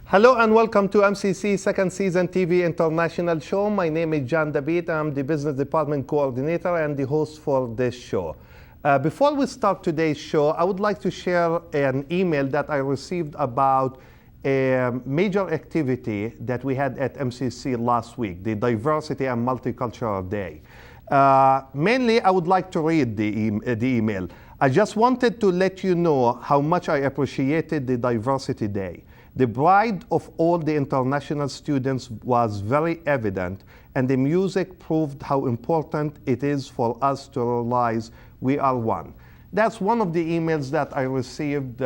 Hello and welcome to MCC Second Season TV International Show. My name is John David. I'm the Business Department Coordinator and the host for this show. Before we start today's show, I would like to share an email that I received about a major activity that we had at MCC last week, the Diversity and Multicultural Day. Mainly, I would like to read the email. I just wanted to let you know how much I appreciated the Diversity Day. The pride of all the international students was very evident, and the music proved how important it is for us to realize we are one. That's one of the emails that I received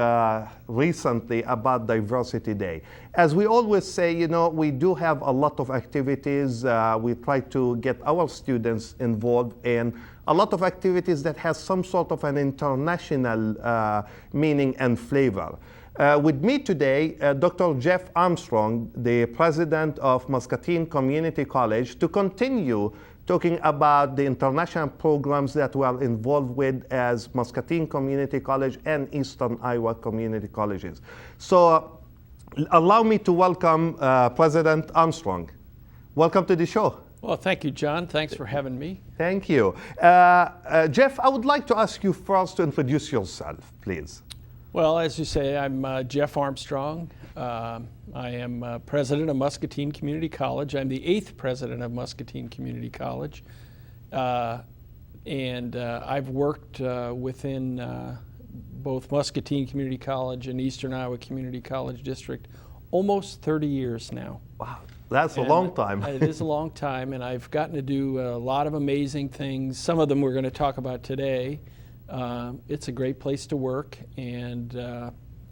recently about Diversity Day. As we always say, you know, we do have a lot of activities. We try to get our students involved in a lot of activities that has some sort of an international meaning and flavor. With me today, Dr. Jeff Armstrong, the president of Muscatine Community College, to continue talking about the international programs that we are involved with as Muscatine Community College and Eastern Iowa Community Colleges. So allow me to welcome President Armstrong. Welcome to the show. Well, thank you, John. Thanks for having me. Thank you. Jeff, I would like to ask you first to introduce yourself, please. Well, as you say, I'm Jeff Armstrong. I am president of Muscatine Community College. I'm the 8th president of Muscatine Community College. And I've worked within both Muscatine Community College and Eastern Iowa Community College District almost 30 years now. Wow, that's a long time. It is a long time, and I've gotten to do a lot of amazing things. Some of them we're going to talk about today. It's a great place to work, and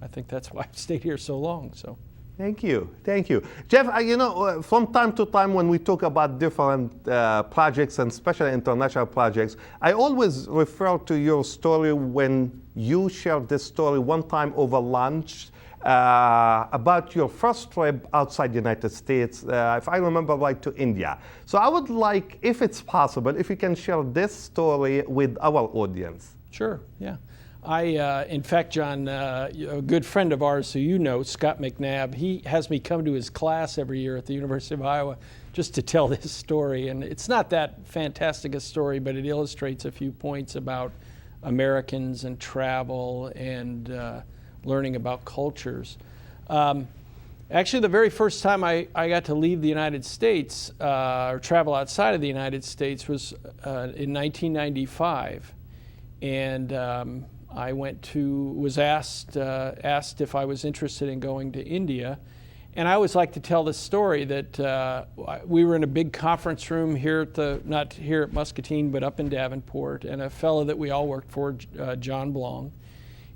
I think that's why I've stayed here so long. So, thank you, thank you, Jeff. You know, from time to time when we talk about different projects and especially international projects, I always refer to your story when you shared this story one time over lunch about your first trip outside the United States, if I remember right, to India. So I would like, if it's possible, if you can share this story with our audience. Sure, yeah. In fact, John, a good friend of ours who you know, Scott McNabb, he has me come to his class every year at the University of Iowa just to tell this story. And it's not that fantastic a story, but it illustrates a few points about Americans and travel and learning about cultures. Actually, the very first time I got to leave the United States or travel outside of the United States was in 1995. And I was asked if I was interested in going to India. And I always like to tell this story that we were in a big conference room here not here at Muscatine, but up in Davenport, and a fellow that we all worked for, John Blong,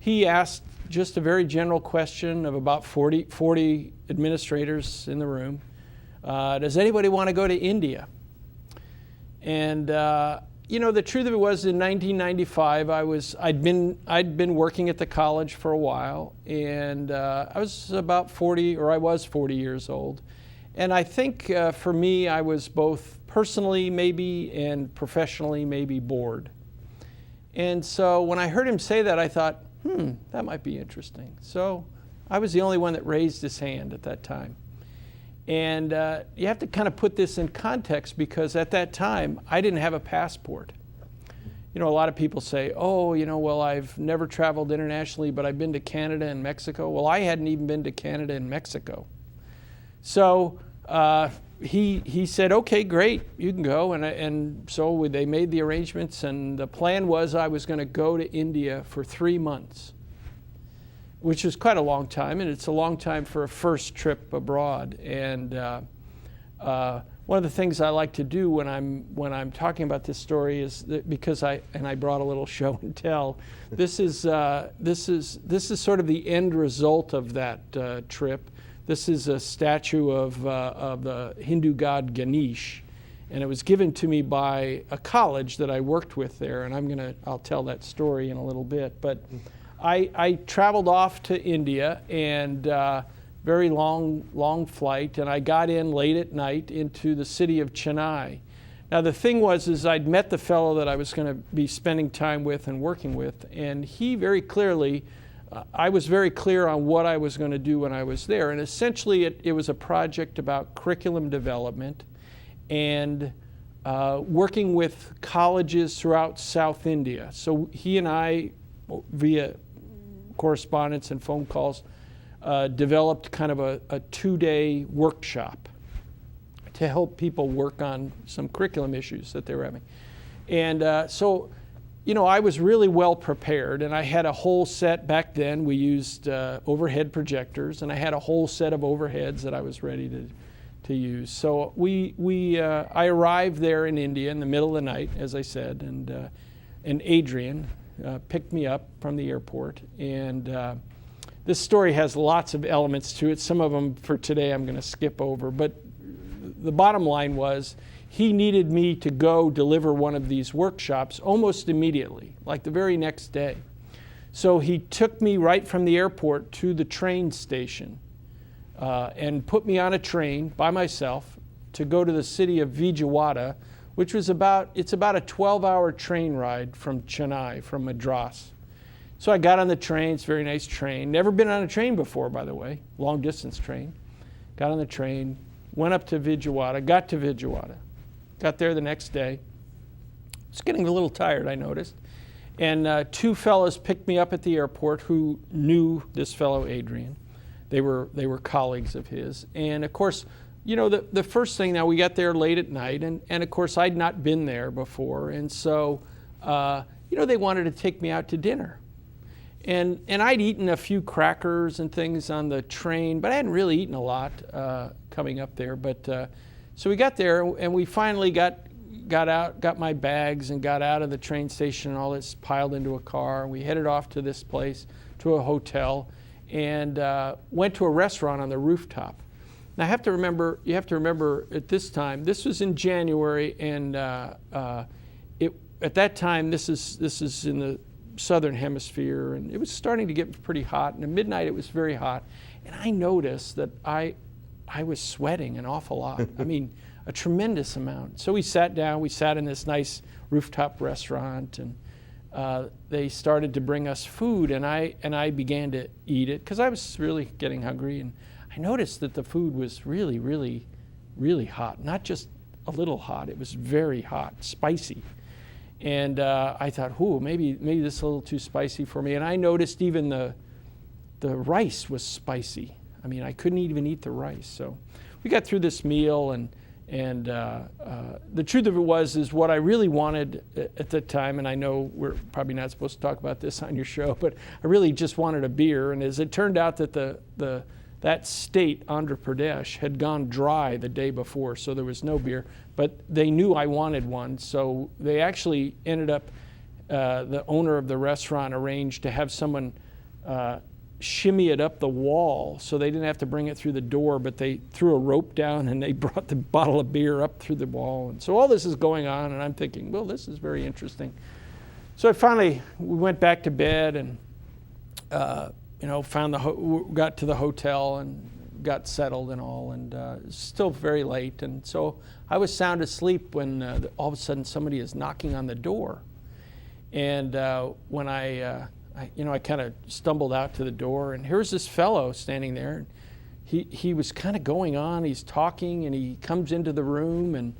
he asked just a very general question of about 40 administrators in the room. Does anybody want to go to India? And you know, the truth of it was, in 1995, I'd been working at the college for a while, and I was about 40 years old. And I think for me, I was both personally maybe and professionally maybe bored. And so when I heard him say that, I thought, that might be interesting. So I was the only one that raised his hand at that time. And you have to kind of put this in context, because at that time, I didn't have a passport. You know, a lot of people say, oh, you know, well, I've never traveled internationally, but I've been to Canada and Mexico. Well, I hadn't even been to Canada and Mexico. So he said, okay, great, you can go. And so they made the arrangements, and the plan was I was going to go to India for 3 months, which is quite a long time, and it's a long time for a first trip abroad. And one of the things I like to do when I'm talking about this story is that, because I brought a little show and tell. This is sort of the end result of that trip. This is a statue of the Hindu god Ganesh, and it was given to me by a college that I worked with there. And I'll tell that story in a little bit, but. I traveled off to India, and very long flight, and I got in late at night into the city of Chennai. Now the thing was I'd met the fellow that I was going to be spending time with and working with, and he very clearly I was very clear on what I was going to do when I was there. And essentially it was a project about curriculum development and working with colleges throughout South India. So he and I, via correspondence and phone calls, developed kind of a 2-day workshop to help people work on some curriculum issues that they were having. And so, you know, I was really well prepared, and I had a whole set. Back then we used overhead projectors, and I had a whole set of overheads that I was ready to use. So I arrived there in India in the middle of the night, as I said, and Adrian picked me up from the airport. And this story has lots of elements to it. Some of them for today I'm going to skip over, but the bottom line was he needed me to go deliver one of these workshops almost immediately, like the very next day. So he took me right from the airport to the train station and put me on a train by myself to go to the city of Vijayawada, which was it's about a 12-hour train ride from Chennai, from Madras. So I got on the train. It's a very nice train. Never been on a train before, by the way, long distance train. Got on the train, went up to Vijayawada, got to Vijayawada. Got there the next day. It's getting a little tired, I noticed. And 2 fellows picked me up at the airport who knew this fellow Adrian. They were colleagues of his. And of course, you know, the first thing, now we got there late at night, and of course I'd not been there before. And so, you know, they wanted to take me out to dinner. And I'd eaten a few crackers and things on the train, but I hadn't really eaten a lot coming up there. But so we got there, and we finally got my bags and got out of the train station, and all this piled into a car. We headed off to this place, to a hotel, and went to a restaurant on the rooftop. Now you have to remember at this time, this was in January, and at that time, this is in the southern hemisphere, and it was starting to get pretty hot, and at midnight it was very hot. And I noticed that I was sweating an awful lot. I mean, a tremendous amount. So we sat down, we sat in this nice rooftop restaurant, and they started to bring us food, and I began to eat it because I was really getting hungry. And I noticed that the food was really, really, really hot. Not just a little hot, it was very hot, spicy. And I thought, maybe this is a little too spicy for me. And I noticed even the rice was spicy. I mean, I couldn't even eat the rice. So we got through this meal, and the truth of it is what I really wanted at the time, and I know we're probably not supposed to talk about this on your show, but I really just wanted a beer. And as it turned out that that state, Andhra Pradesh, had gone dry the day before, so there was no beer. But they knew I wanted one, so they actually ended up, the owner of the restaurant arranged to have someone shimmy it up the wall, so they didn't have to bring it through the door, but they threw a rope down and they brought the bottle of beer up through the wall. And so all this is going on, and I'm thinking, well, this is very interesting. So we went back to bed, and you know, got to the hotel and got settled and all, and it's still very late. And so I was sound asleep when all of a sudden somebody is knocking on the door. And when I kind of stumbled out to the door, and here's this fellow standing there. He was kind of going on. He's talking, and he comes into the room, and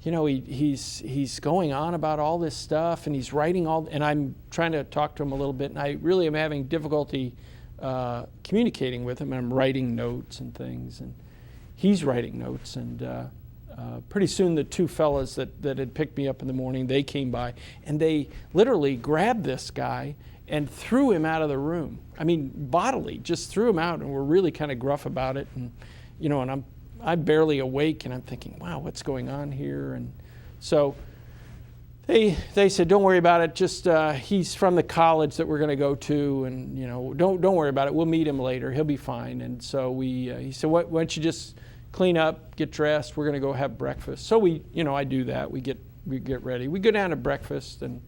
you know, he's going on about all this stuff, and he's writing and I'm trying to talk to him a little bit, and I really am having difficulty communicating with him. I'm writing notes and things, and he's writing notes, and pretty soon the 2 fellas that had picked me up in the morning, they came by, and they literally grabbed this guy and threw him out of the room. I mean, bodily, just threw him out, and were really kind of gruff about it. And you know, and I'm barely awake, and I'm thinking, wow, what's going on here? And so they said, don't worry about it. Just he's from the college that we're going to go to, and you know, don't worry about it. We'll meet him later. He'll be fine. And so he said, why don't you just clean up, get dressed? We're going to go have breakfast. So I do that. We get ready. We go down to breakfast, and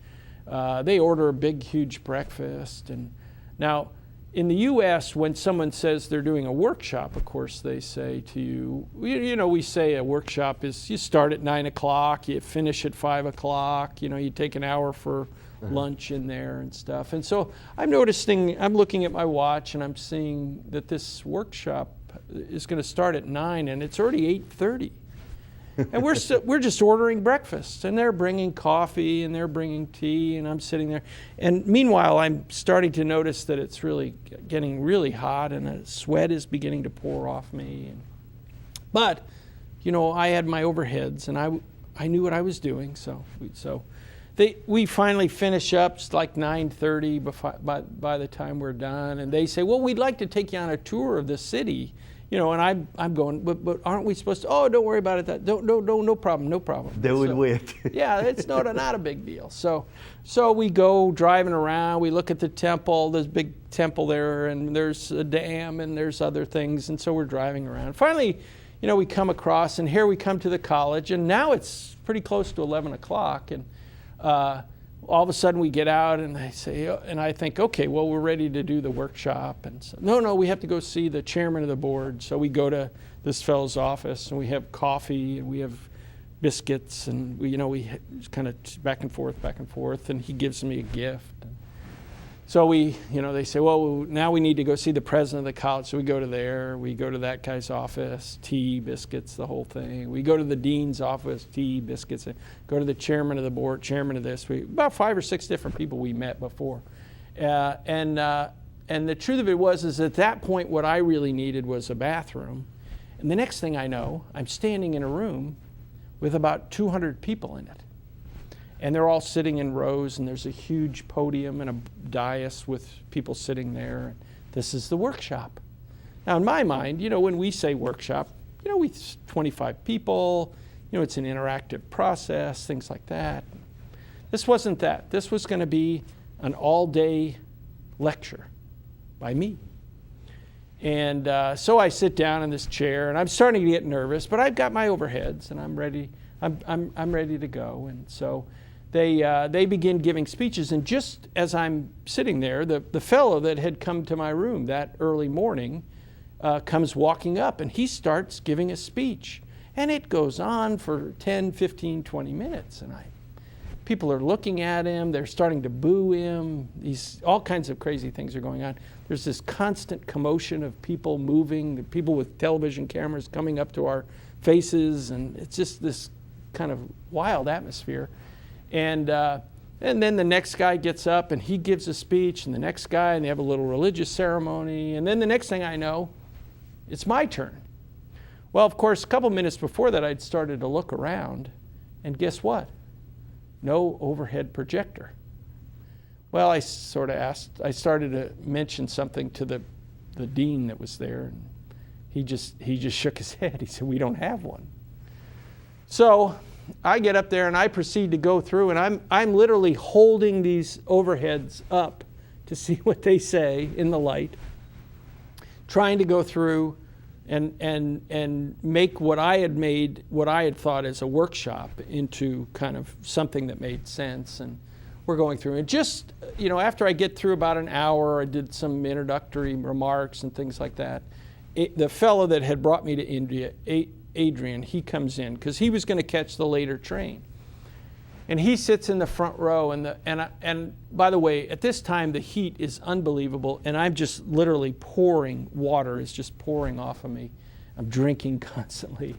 they order a big, huge breakfast. And now, in the U.S., when someone says they're doing a workshop, of course, they say to you, we say a workshop is you start at 9 o'clock, you finish at 5 o'clock, you take an hour for lunch in there and stuff. And so I'm looking at my watch and I'm seeing that this workshop is going to start at 9 and it's already 8:30. And we're just ordering breakfast, and they're bringing coffee and they're bringing tea, and I'm sitting there. And meanwhile, I'm starting to notice that it's really getting really hot, and a sweat is beginning to pour off me. But, I had my overheads, and I knew what I was doing. So we finally finish up. It's like 9:30 by the time we're done, and they say, "Well, we'd like to take you on a tour of the city." And I'm going, but aren't we supposed to? Oh, don't worry about it. No problem. They will wait. Yeah, it's not a big deal. So we go driving around. We look at the temple. There's a big temple there, and there's a dam, and there's other things. And so we're driving around. Finally, we come across, and here we come to the college, and now it's pretty close to 11 o'clock, and all of a sudden we get out and they say, and I think, okay, well, we're ready to do the workshop. And so, no, we have to go see the chairman of the board. So we go to this fellow's office and we have coffee and we have biscuits and we kind of back and forth, and he gives me a gift. So they say, well, now we need to go see the president of the college. So we go to that guy's office, tea, biscuits, the whole thing. We go to the dean's office, tea, biscuits. Go to the chairman of the board, chairman of this. About 5 or 6 different people we met before. And the truth of it is at that point, what I really needed was a bathroom. And the next thing I know, I'm standing in a room with about 200 people in it. And they're all sitting in rows, and there's a huge podium and a dais with people sitting there. This is the workshop. Now, in my mind, when we say workshop, we 25 people, it's an interactive process, things like that. This wasn't that. This was going to be an all-day lecture by me. And so I sit down in this chair, and I'm starting to get nervous, but I've got my overheads, and I'm ready. I'm ready to go. And so they begin giving speeches, and just as I'm sitting there, the fellow that had come to my room that early morning comes walking up, and he starts giving a speech. And it goes on for 10, 15, 20 minutes. And people are looking at him. They're starting to boo him. All kinds of crazy things are going on. There's this constant commotion of people moving, the people with television cameras coming up to our faces, and it's just this kind of wild atmosphere. And then the next guy gets up and he gives a speech, and the next guy, and they have a little religious ceremony. And then the next thing I know, it's my turn. Well, of course, a couple minutes before that, I'd started to look around, and guess what? No overhead projector. Well, I started to mention something to the dean that was there, and he just shook his head. He said, "We don't have one." So I get up there and I proceed to go through, and I'm literally holding these overheads up to see what they say in the light, trying to go through and make what I had thought as a workshop into kind of something that made sense. And we're going through. And just, after I get through about an hour, I did some introductory remarks and things like that. The fellow that had brought me to India, Adrian, he comes in because he was going to catch the later train. And he sits in the front row, and by the way, at this time the heat is unbelievable, and I'm just literally water is just pouring off of me. I'm drinking constantly.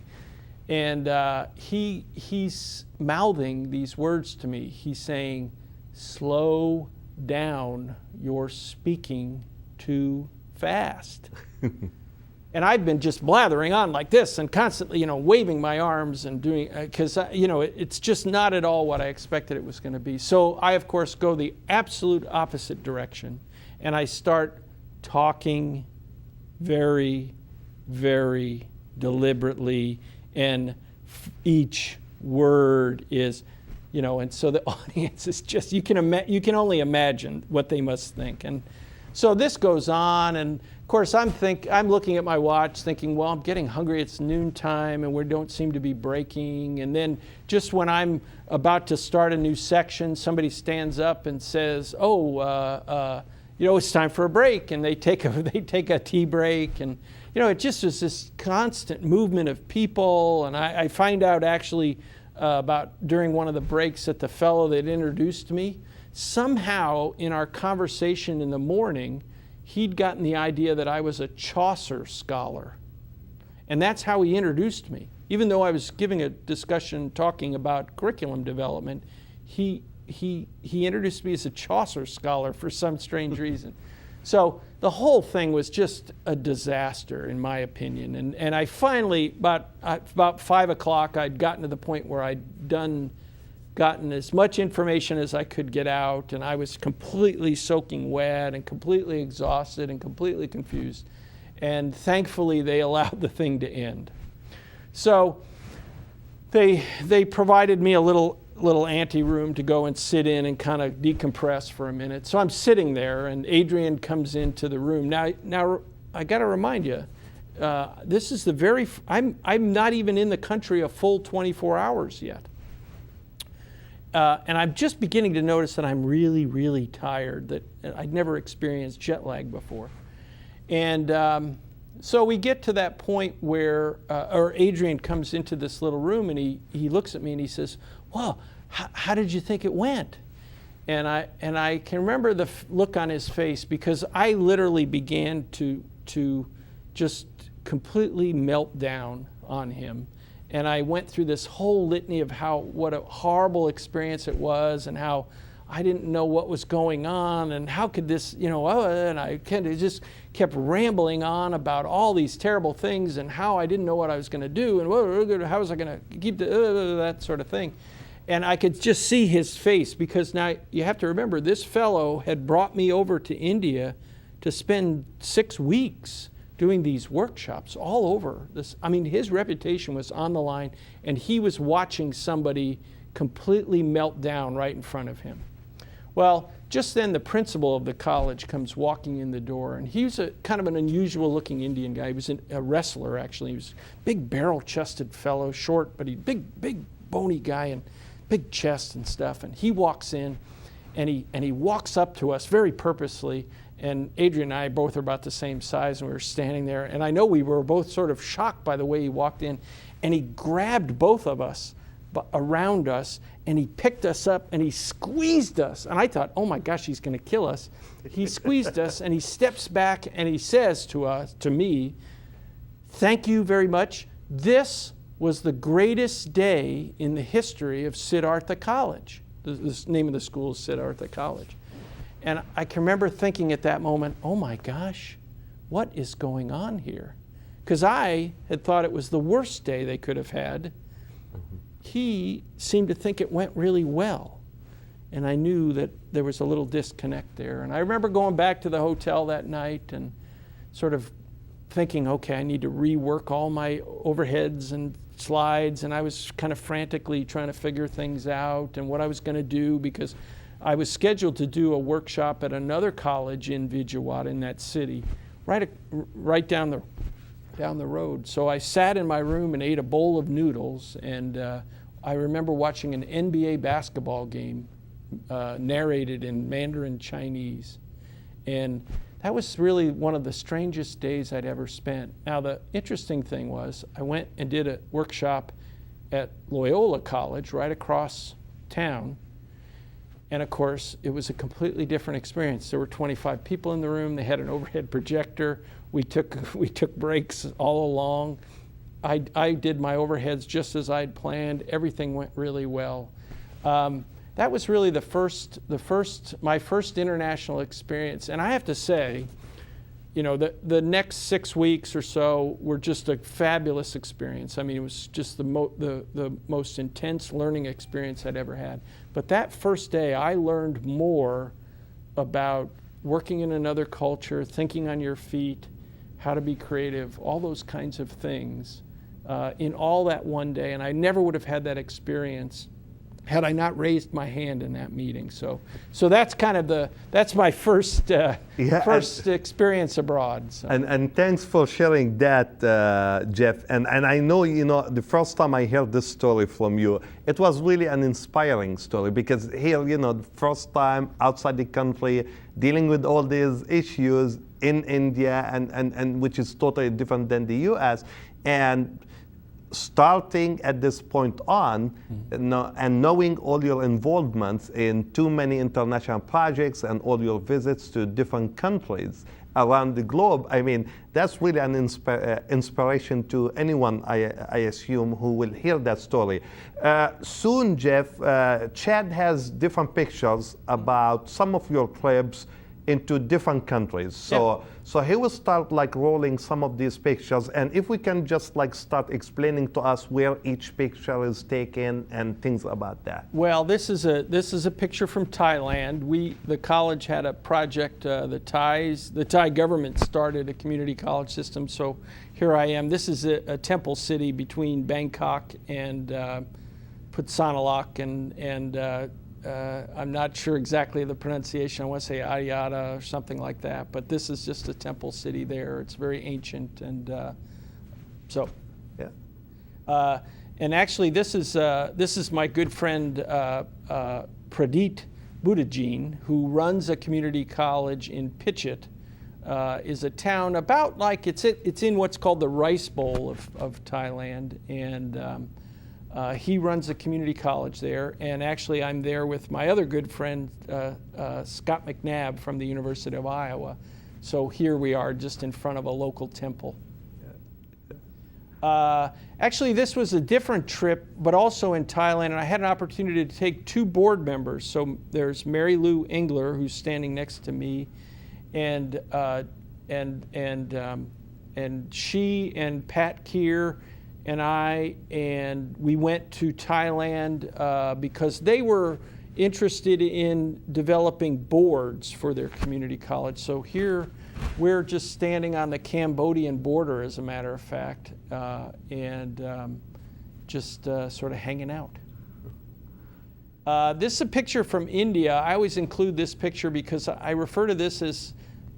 And he's mouthing these words to me. He's saying, "Slow down, you're speaking too fast." And I've been just blathering on like this and constantly, waving my arms and doing, because, it's just not at all what I expected it was going to be. So I, of course, go the absolute opposite direction, and I start talking very, very deliberately, and each word is, and so the audience is just, you can only imagine what they must think. And so this goes on, and of course I'm looking at my watch thinking, well, I'm getting hungry, it's noontime, and we don't seem to be breaking. And then just when I'm about to start a new section, somebody stands up and says, it's time for a break, and they take a tea break, and it just was this constant movement of people. And I find out actually about during one of the breaks that the fellow that introduced me, somehow in our conversation in the morning, he'd gotten the idea that I was a Chaucer scholar. And that's how he introduced me. Even though I was giving a discussion talking about curriculum development, he introduced me as a Chaucer scholar for some strange reason. So the whole thing was just a disaster, in my opinion. And I finally, about 5 o'clock, I'd gotten to the point where I'd gotten as much information as I could get out, and I was completely soaking wet and completely exhausted and completely confused. And thankfully, they allowed the thing to end. So they provided me a little ante-room to go and sit in and kind of decompress for a minute. So I'm sitting there, and Adrian comes into the room. Now I got to remind you, this is I'm not even in the country a full 24 hours yet. And I'm just beginning to notice that I'm really, really tired, that I'd never experienced jet lag before. And so we get to that point where, or Adrian comes into this little room, and he looks at me and he says, "Well, how did you think it went?" And I can remember the look on his face, because I literally began to just completely melt down on him. And I went through this whole litany of what a horrible experience it was, and how I didn't know what was going on, and how could this, and I just kept rambling on about all these terrible things, and how I didn't know what I was going to do, and how was I going to keep that sort of thing. And I could just see his face, because now you have to remember, this fellow had brought me over to India to spend 6 weeks doing these workshops all over this. I mean, his reputation was on the line, and he was watching somebody completely melt down right in front of him. Well, just then the principal of the college comes walking in the door, and he was a kind of an unusual looking Indian guy. He was a wrestler, actually. He was a big barrel-chested fellow, short, but he big bony guy, and big chest and stuff. And he walks in, and he walks up to us very purposely. And Adrian and I both are about the same size, and we were standing there. And I know we were both sort of shocked by the way he walked in. And he grabbed both of us around us, and he picked us up, and he squeezed us. And I thought, oh my gosh, he's going to kill us. He squeezed us, and he steps back, and he says to me, "Thank you very much. This was the greatest day in the history of Siddhartha College." The name of the school is Siddhartha College. And I can remember thinking at that moment, oh my gosh, what is going on here? Because I had thought it was the worst day they could have had. He seemed to think it went really well. And I knew that there was a little disconnect there. And I remember going back to the hotel that night and sort of thinking, okay, I need to rework all my overheads and slides. And I was kind of frantically trying to figure things out and what I was going to do, because I was scheduled to do a workshop at another college in Vijayawada, in that city, right down the road. So I sat in my room and ate a bowl of noodles, and I remember watching an NBA basketball game narrated in Mandarin Chinese. And that was really one of the strangest days I'd ever spent. Now, the interesting thing was, I went and did a workshop at Loyola College right across town. And of course, it was a completely different experience. There were 25 people in the room. They had an overhead projector. We took breaks all along. I did my overheads just as I'd planned. Everything went really well. That was really my first international experience. And I have to say, the next 6 weeks or so were just a fabulous experience. I mean, it was just the most intense learning experience I'd ever had. But that first day, I learned more about working in another culture, thinking on your feet, how to be creative, all those kinds of things in all that one day. And I never would have had that experience had I not raised my hand in that meeting. So that's kind of that's my first experience abroad. So. And thanks for sharing that, Jeff. And I know, the first time I heard this story from you, it was really an inspiring story, because here, the first time outside the country, dealing with all these issues in India, and which is totally different than the US, and starting at this point on, and knowing all your involvements in too many international projects and all your visits to different countries around the globe, I mean, that's really an inspiration to anyone, I assume, who will hear that story. Soon, Jeff, Chad has different pictures about some of your trips into different countries. So he will start rolling some of these pictures, and if we can just start explaining to us where each picture is taken and things about that. Well, this is a picture from Thailand. The college had a project. The Thai government started a community college system. So here I am. This is a temple city between Bangkok and Phutsanalok, and I'm not sure exactly the pronunciation. I want to say Ayada or something like that, but this is just a temple city there. It's very ancient, and and actually this is my good friend Pradit Buddhajeen, who runs a community college in Pitchit. Is a town about it's in what's called the Rice Bowl of Thailand, and he runs a community college there, and actually I'm there with my other good friend, Scott McNabb from the University of Iowa. So here we are just in front of a local temple. Actually, this was a different trip, but also in Thailand, and I had an opportunity to take two board members. So there's Mary Lou Engler, who's standing next to me, and she and Pat Keir and we went to Thailand because they were interested in developing boards for their community college. So here we're just standing on the Cambodian border, as a matter of fact, and just sort of hanging out. This is a picture from India. I always include this picture because I refer to this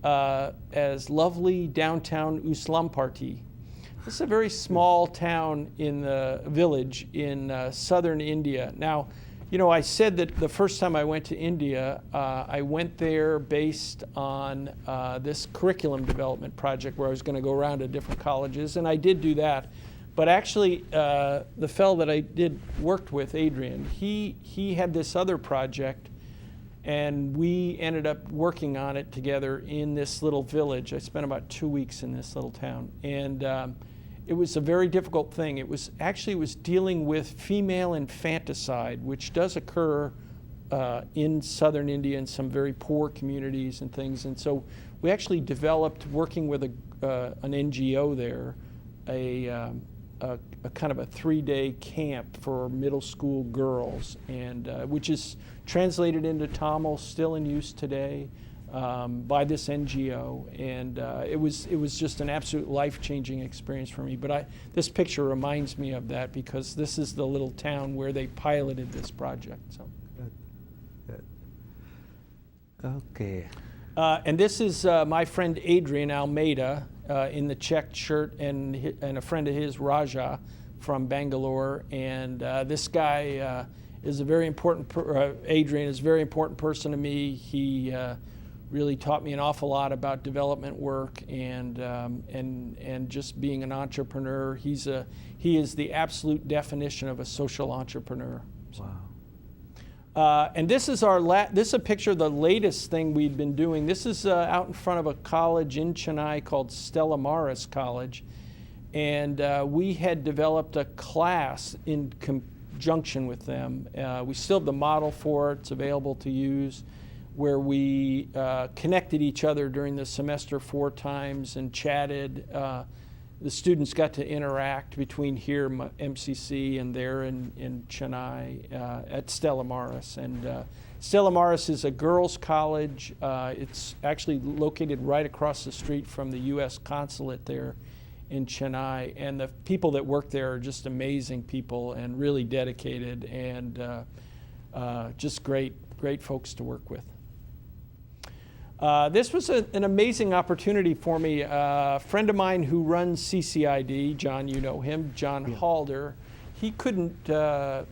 as lovely downtown Uslampati. This is a very small town in the village in southern India. Now, I said that the first time I went to India, I went there based on this curriculum development project where I was going to go around to different colleges, and I did do that. But actually, the fellow that I worked with, Adrian, he had this other project, and we ended up working on it together in this little village. I spent about 2 weeks in this little town, and it was a very difficult thing. It was dealing with female infanticide, which does occur in southern India in some very poor communities and things. And so we actually developed, working with an NGO there, a kind of a 3-day camp for middle school girls, and which is translated into Tamil, still in use today, by this NGO, and it was just an absolute life-changing experience for me. But this picture reminds me of that because this is the little town where they piloted this project. So. Good. Okay. And this is my friend Adrian Almeida in the checked shirt, and a friend of his, Raja, from Bangalore. And this guy is a very important. Adrian is a very important person to me. He really taught me an awful lot about development work and just being an entrepreneur. He is the absolute definition of a social entrepreneur. So. Wow. And this is this is a picture of the latest thing we've been doing. This is out in front of a college in Chennai called Stella Maris College, and we had developed a class in conjunction with them. We still have the model for it. It's available to use, where we connected each other during the semester 4 times and chatted. The students got to interact between here, MCC, and there in Chennai at Stella Maris. And Stella Maris is a girls' college. It's actually located right across the street from the U.S. consulate there in Chennai. And the people that work there are just amazing people and really dedicated. And just great folks to work with. This was an amazing opportunity for me. A friend of mine who runs CCID, John, you know him, John Halder, he couldn't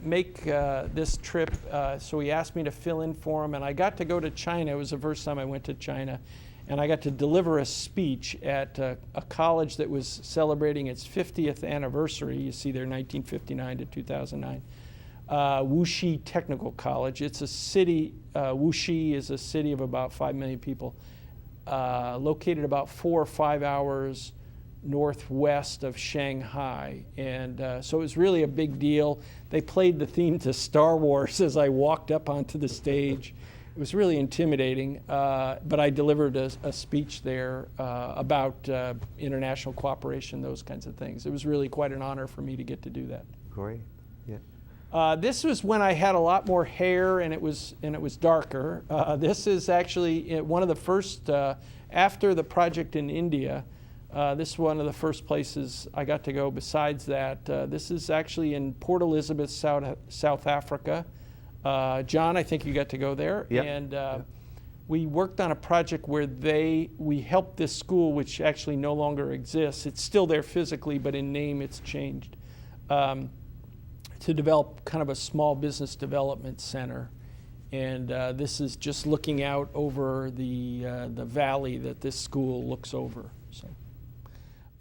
make this trip, so he asked me to fill in for him, and I got to go to China. It was the first time I went to China, and I got to deliver a speech at a college that was celebrating its 50th anniversary. You see there, 1959 to 2009. Wuxi Technical College. It's a city, Wuxi is a city of about 5 million people, located about 4 or 5 hours northwest of Shanghai. And so it was really a big deal. They played the theme to Star Wars as I walked up onto the stage. It was really intimidating, but I delivered a speech there about international cooperation, those kinds of things. It was really quite an honor for me to get to do that. Great, yeah. This was when I had a lot more hair and it was darker. This is actually one of the first, after the project in India, this is one of the first places I got to go besides that. This is actually in Port Elizabeth, South Africa. John, I think you got to go there. Yep. And we worked on a project where we helped this school, which actually no longer exists. It's still there physically, but in name it's changed. To develop kind of a small business development center. And this is just looking out over the valley that this school looks over. So,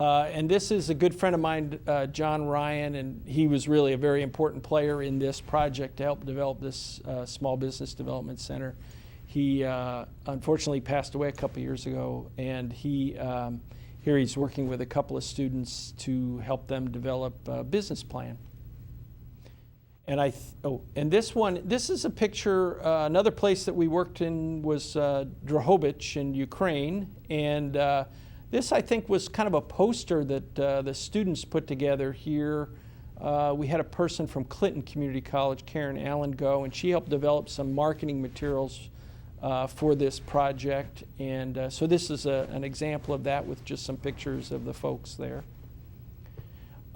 and this is a good friend of mine, John Ryan, and he was really a very important player in this project to help develop this small business development center. He unfortunately passed away a couple years ago, and here he's working with a couple of students to help them develop a business plan. And and this is a picture. Another place that we worked in was Drohobych in Ukraine, and this I think was kind of a poster that the students put together here. We had a person from Clinton Community College, Karen Allen, go, and she helped develop some marketing materials for this project. And so this is an example of that with just some pictures of the folks there.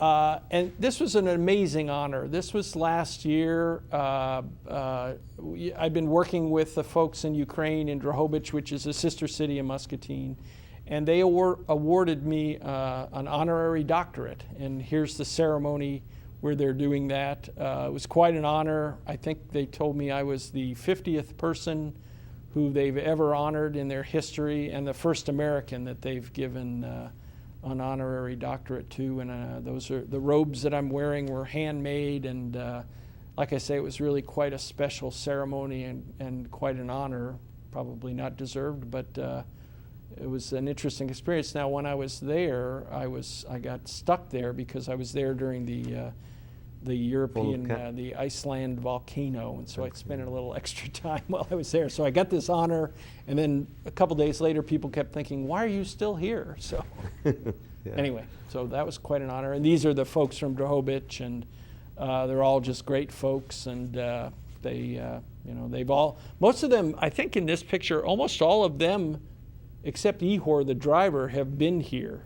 And this was an amazing honor. This was last year. I've been working with the folks in Ukraine, in Drohobych, which is a sister city of Muscatine, and they awarded me an honorary doctorate. And here's the ceremony where they're doing that. It was quite an honor. I think they told me I was the 50th person who they've ever honored in their history, and the first American that they've given an honorary doctorate to, and those are the robes that I'm wearing were handmade, and like I say, it was really quite a special ceremony and quite an honor, probably not deserved, but it was an interesting experience. Now, when I was there, I got stuck there because I was there during the European, the Iceland volcano, and so I spent a little extra time while I was there. So I got this honor, and then a couple days later, people kept thinking, "Why are you still here?" So anyway, so that was quite an honor. And these are the folks from Drohobych, and they're all just great folks, and they've all, most of them, I think in this picture, almost all of them, except Ihor, the driver, have been here,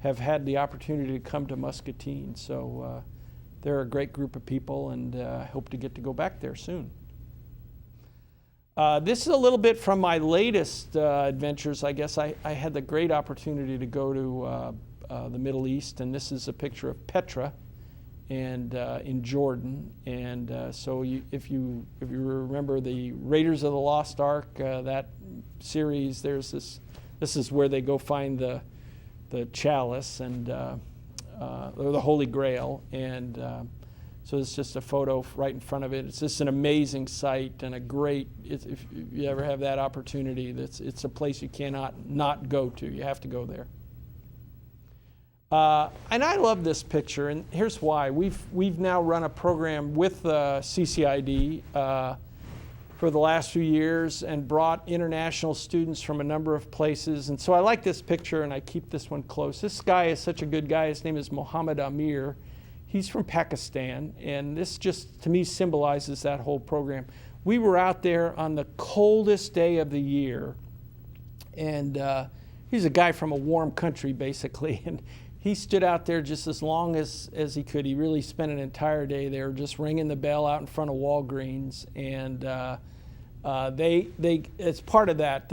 have had the opportunity to come to Muscatine. So. They're a great group of people, and I hope to get to go back there soon. This is a little bit from my latest adventures. I guess I had the great opportunity to go to the Middle East, and this is a picture of Petra and in Jordan. And so if you remember the Raiders of the Lost Ark, that series, there's this is where they go find the chalice and or the Holy Grail, and so it's just a photo right in front of it. It's just an amazing site and a great, if you ever have that opportunity, it's a place you cannot not go to. You have to go there. And I love this picture, and here's why. We've now run a program with CCID for the last few years and brought international students from a number of places. And so I like this picture, and I keep this one close. This guy is such a good guy. His name is Mohammed Amir. He's from Pakistan, and this just, to me, symbolizes that whole program. We were out there on the coldest day of the year, and he's a guy from a warm country, basically, and he stood out there just as long as he could. He really spent an entire day there just ringing the bell out in front of Walgreens. And as part of that,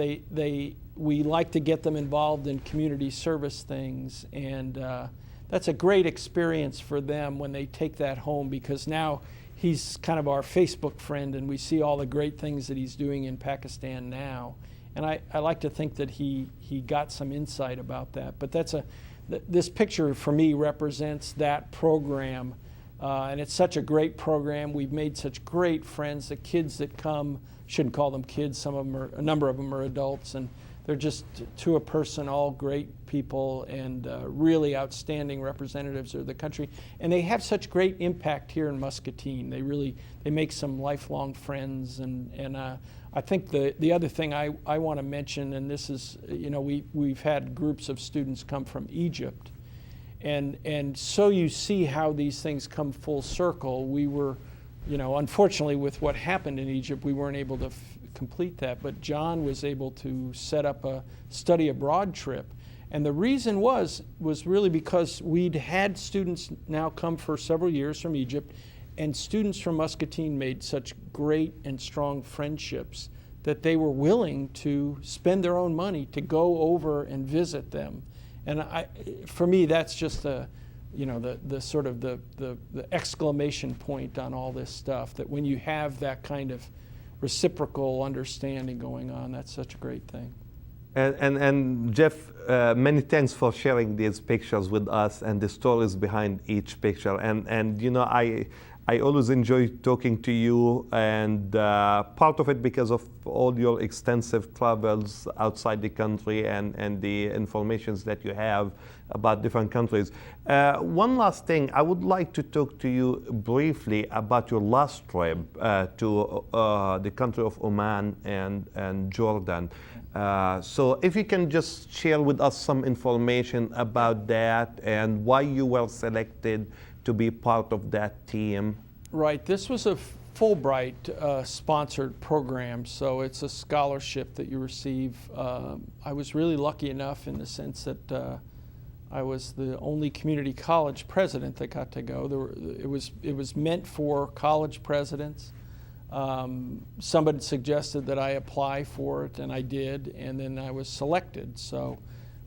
we like to get them involved in community service things. And that's a great experience for them when they take that home, because now he's kind of our Facebook friend and we see all the great things that he's doing in Pakistan now. And I like to think that he got some insight about that. But this picture for me represents that program, and it's such a great program. We've made such great friends. The kids that come, shouldn't call them kids, a number of them are adults, and they're just, to a person, all great people and really outstanding representatives of the country. And they have such great impact here in Muscatine. They make some lifelong friends. And I think the other thing I want to mention, and this is, we've had groups of students come from Egypt. And so you see how these things come full circle. We were, unfortunately with what happened in Egypt, we weren't able to complete that, but John was able to set up a study abroad trip. And the reason was really because we'd had students now come for several years from Egypt, and students from Muscatine made such great and strong friendships that they were willing to spend their own money to go over and visit them. And for me, that's just the sort of the exclamation point on all this stuff, that when you have that kind of reciprocal understanding going on, that's such a great thing. And Jeff, many thanks for sharing these pictures with us and the stories behind each picture. And I always enjoy talking to you, and part of it because of all your extensive travels outside the country and the informations that you have about different countries. One last thing, I would like to talk to you briefly about your last trip to the country of Oman and Jordan. So if you can just share with us some information about that and why you were selected to be part of that team. Right, this was a Fulbright sponsored program, so it's a scholarship that you receive. I was really lucky enough in the sense that I was the only community college president that got to go. It was meant for college presidents. Somebody suggested that I apply for it, and I did, and then I was selected.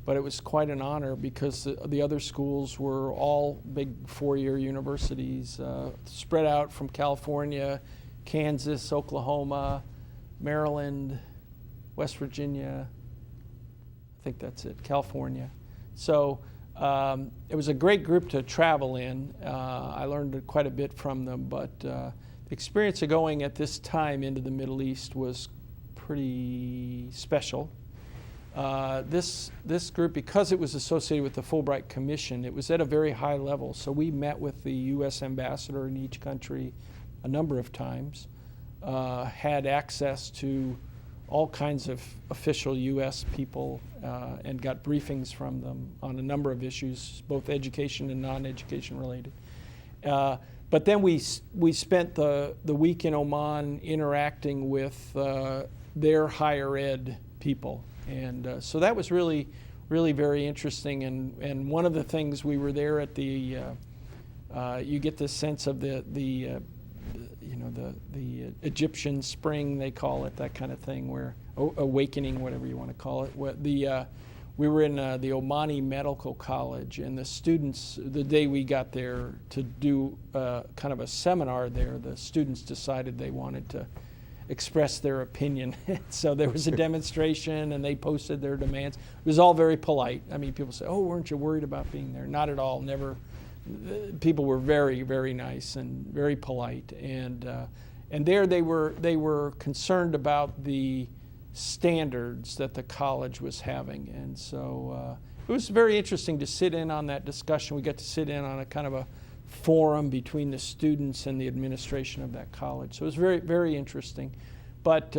But it was quite an honor because the other schools were all big four-year universities spread out from California, Kansas, Oklahoma, Maryland, West Virginia. I think that's it, California. So it was a great group to travel in. I learned quite a bit from them, but the experience of going at this time into the Middle East was pretty special. This group, because it was associated with the Fulbright Commission, it was at a very high level. So we met with the U.S. ambassador in each country a number of times, had access to all kinds of official U.S. people, and got briefings from them on a number of issues, both education and non-education related. But then we spent the week in Oman interacting with their higher ed people. And so that was really very interesting. And one of the things, we were there at the, you get this sense of the Egyptian spring, they call it, that kind of thing, where awakening, whatever you want to call it. We were in the Omani Medical College, and the students, the day we got there to do kind of a seminar there, the students decided they wanted to express their opinion. So there was a demonstration and they posted their demands. It was all very polite. I mean, people say, oh, weren't you worried about being there? Not at all, never. People were very, very nice and very polite. And there they were concerned about the standards that the college was having. And so it was very interesting to sit in on that discussion. We got to sit in on a kind of a forum between the students and the administration of that college. So it was very, very interesting. But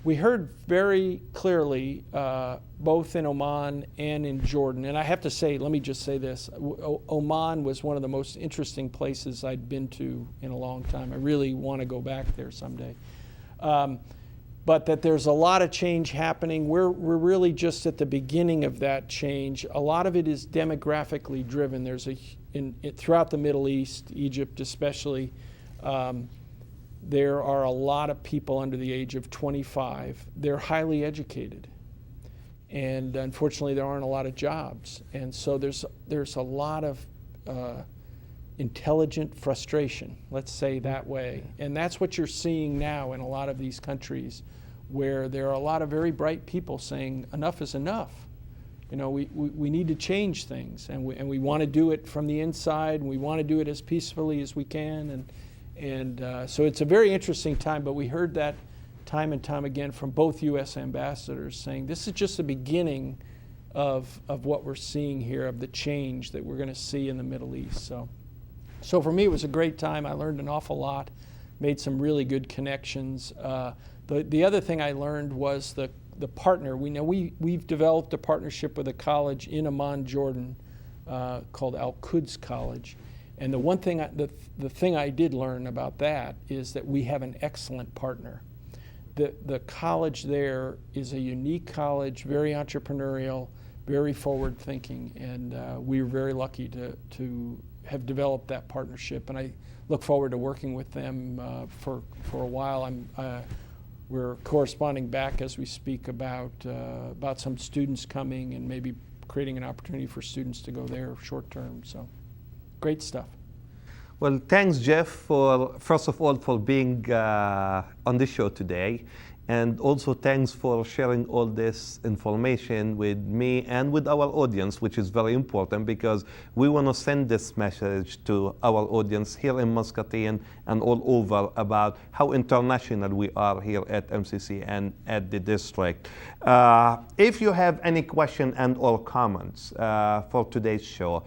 we heard very clearly, both in Oman and in Jordan, and I have to say, let me just say this, Oman was one of the most interesting places I'd been to in a long time. I really want to go back there someday. but that there's a lot of change happening. We're really just at the beginning of that change. A lot of it is demographically driven. There's throughout the Middle East, Egypt especially, there are a lot of people under the age of 25. They're highly educated. And unfortunately, there aren't a lot of jobs. And so there's a lot of intelligent frustration, let's say that way. And that's what you're seeing now in a lot of these countries, where there are a lot of very bright people saying enough is enough. You know, we need to change things, and we want to do it from the inside, and we want to do it as peacefully as we can. And so it's a very interesting time, but we heard that time and time again from both U.S. ambassadors saying this is just the beginning of what we're seeing here, of the change that we're going to see in the Middle East. So for me, it was a great time. I learned an awful lot, made some really good connections. The other thing I learned was the partner. We've developed a partnership with a college in Amman, Jordan, called Al-Quds College. And the thing I did learn about that is that we have an excellent partner. The college there is a unique college, very entrepreneurial, very forward-thinking, and we were very lucky to have developed that partnership. And I look forward to working with them for a while. We're corresponding back as we speak about some students coming and maybe creating an opportunity for students to go there short term. So, great stuff. Well, thanks, Jeff, first of all, for being on the show today. And also thanks for sharing all this information with me and with our audience, which is very important because we want to send this message to our audience here in Muscatine and all over about how international we are here at MCC and at the district. If you have any question and or comments for today's show,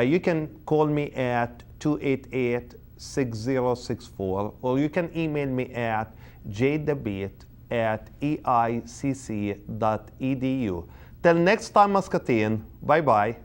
you can call me at 288-6064, or you can email me at jdebate@eicc.edu. Till next time, Muscatine, bye-bye.